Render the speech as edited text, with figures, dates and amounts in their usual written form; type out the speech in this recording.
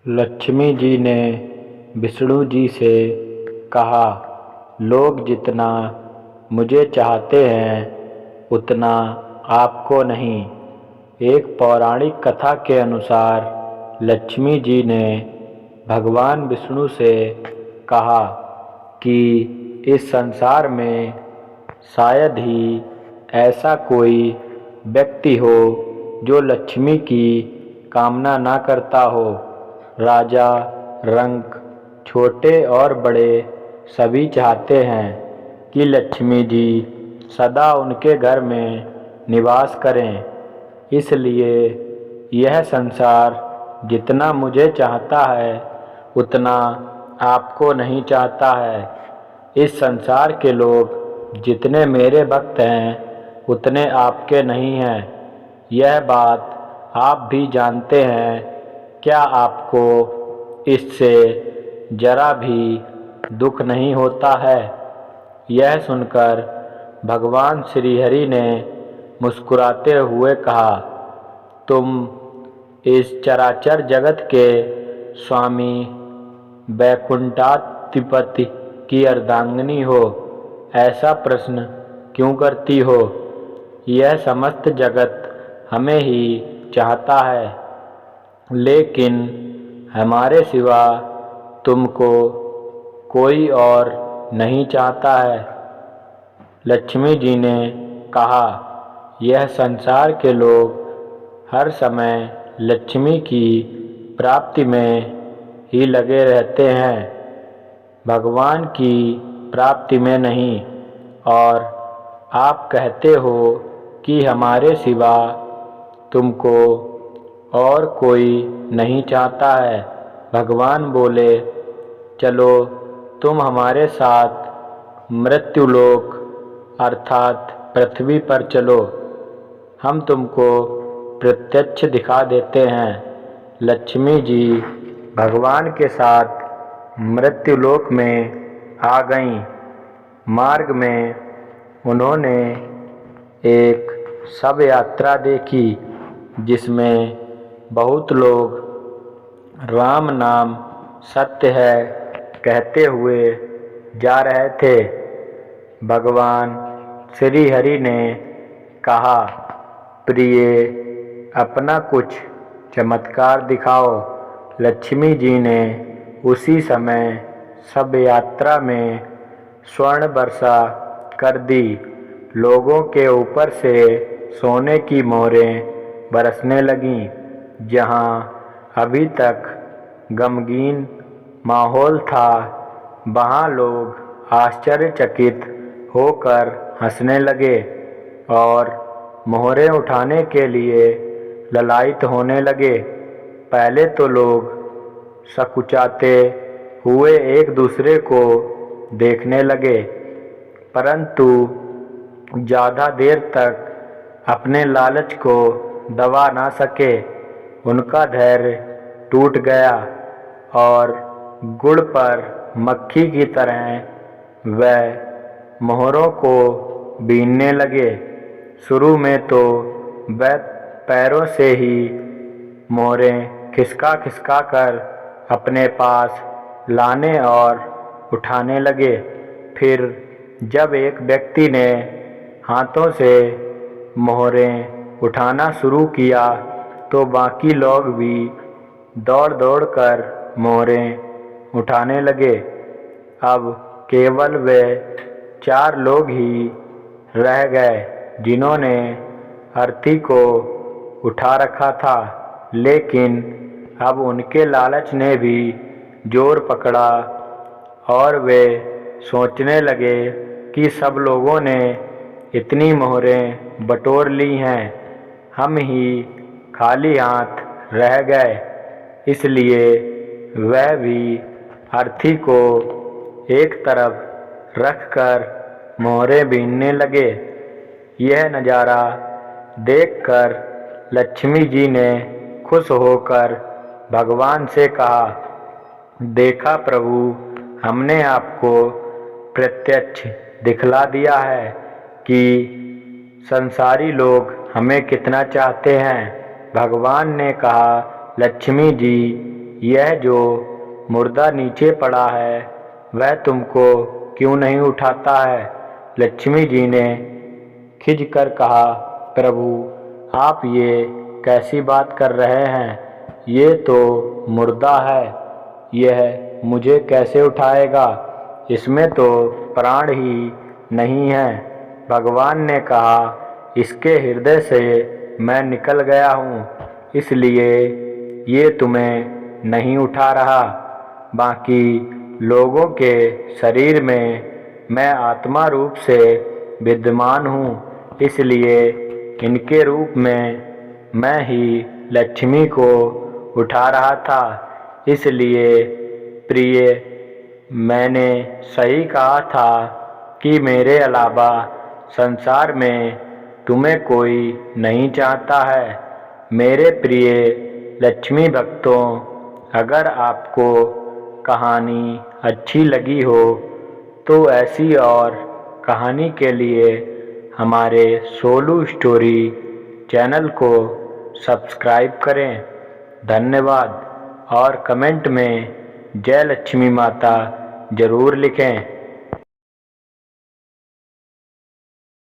लक्ष्मी जी ने विष्णु जी से कहा, लोग जितना मुझे चाहते हैं उतना आपको नहीं। एक पौराणिक कथा के अनुसार लक्ष्मी जी ने भगवान विष्णु से कहा कि इस संसार में शायद ही ऐसा कोई व्यक्ति हो जो लक्ष्मी की कामना ना करता हो। राजा, रंक, छोटे और बड़े सभी चाहते हैं कि लक्ष्मी जी सदा उनके घर में निवास करें। इसलिए यह संसार जितना मुझे चाहता है उतना आपको नहीं चाहता है। इस संसार के लोग जितने मेरे भक्त हैं उतने आपके नहीं हैं। यह बात आप भी जानते हैं। क्या आपको इससे जरा भी दुख नहीं होता है? यह सुनकर भगवान श्री हरि ने मुस्कुराते हुए कहा, तुम इस चराचर जगत के स्वामी वैकुंठाधिपति की अर्धांगिनी हो, ऐसा प्रश्न क्यों करती हो? यह समस्त जगत हमें ही चाहता है, लेकिन हमारे सिवा तुमको कोई और नहीं चाहता है। लक्ष्मी जी ने कहा, यह संसार के लोग हर समय लक्ष्मी की प्राप्ति में ही लगे रहते हैं, भगवान की प्राप्ति में नहीं। और आप कहते हो कि हमारे सिवा तुमको और कोई नहीं चाहता है। भगवान बोले, चलो तुम हमारे साथ मृत्युलोक अर्थात पृथ्वी पर चलो, हम तुमको प्रत्यक्ष दिखा देते हैं। लक्ष्मी जी भगवान के साथ मृत्युलोक में आ गईं। मार्ग में उन्होंने एक शव यात्रा देखी जिसमें बहुत लोग राम नाम सत्य है कहते हुए जा रहे थे। भगवान श्री हरि ने कहा, प्रिय, अपना कुछ चमत्कार दिखाओ। लक्ष्मी जी ने उसी समय शव यात्रा में स्वर्ण वर्षा कर दी। लोगों के ऊपर से सोने की मोहरें बरसने लगीं। जहाँ अभी तक गमगीन माहौल था, वहाँ लोग आश्चर्यचकित होकर हंसने लगे और मोहरें उठाने के लिए ललायित होने लगे। पहले तो लोग सकुचाते हुए एक दूसरे को देखने लगे, परंतु ज़्यादा देर तक अपने लालच को दबा ना सके। उनका धैर्य टूट गया और गुड़ पर मक्खी की तरह वह मोहरों को बीनने लगे। शुरू में तो वह पैरों से ही मोहरें खिसका खिसका कर अपने पास लाने और उठाने लगे। फिर जब एक व्यक्ति ने हाथों से मोहरें उठाना शुरू किया तो बाकी लोग भी दौड़ दौड़ कर मोहरें उठाने लगे। अब केवल वे 4 लोग ही रह गए जिन्होंने अर्थी को उठा रखा था, लेकिन अब उनके लालच ने भी जोर पकड़ा और वे सोचने लगे कि सब लोगों ने इतनी मोहरें बटोर ली हैं, हम ही खाली हाथ रह गए। इसलिए वह भी अर्थी को एक तरफ रखकर मोहरें बीनने लगे। यह नज़ारा देखकर लक्ष्मी जी ने खुश होकर भगवान से कहा, देखा प्रभु, हमने आपको प्रत्यक्ष दिखला दिया है कि संसारी लोग हमें कितना चाहते हैं। भगवान ने कहा, लक्ष्मी जी, यह जो मुर्दा नीचे पड़ा है वह तुमको क्यों नहीं उठाता है? लक्ष्मी जी ने खिज कर कहा, प्रभु आप ये कैसी बात कर रहे हैं? ये तो मुर्दा है, यह मुझे कैसे उठाएगा? इसमें तो प्राण ही नहीं है। भगवान ने कहा, इसके हृदय से मैं निकल गया हूँ, इसलिए ये तुम्हें नहीं उठा रहा। बाकी लोगों के शरीर में मैं आत्मा रूप से विद्यमान हूँ, इसलिए इनके रूप में मैं ही लक्ष्मी को उठा रहा था। इसलिए प्रिय, मैंने सही कहा था कि मेरे अलावा संसार में तुम्हें कोई नहीं चाहता है। मेरे प्रिय लक्ष्मी भक्तों, अगर आपको कहानी अच्छी लगी हो तो ऐसी और कहानी के लिए हमारे सोलू स्टोरी चैनल को सब्सक्राइब करें। धन्यवाद। और कमेंट में जय लक्ष्मी माता ज़रूर लिखें।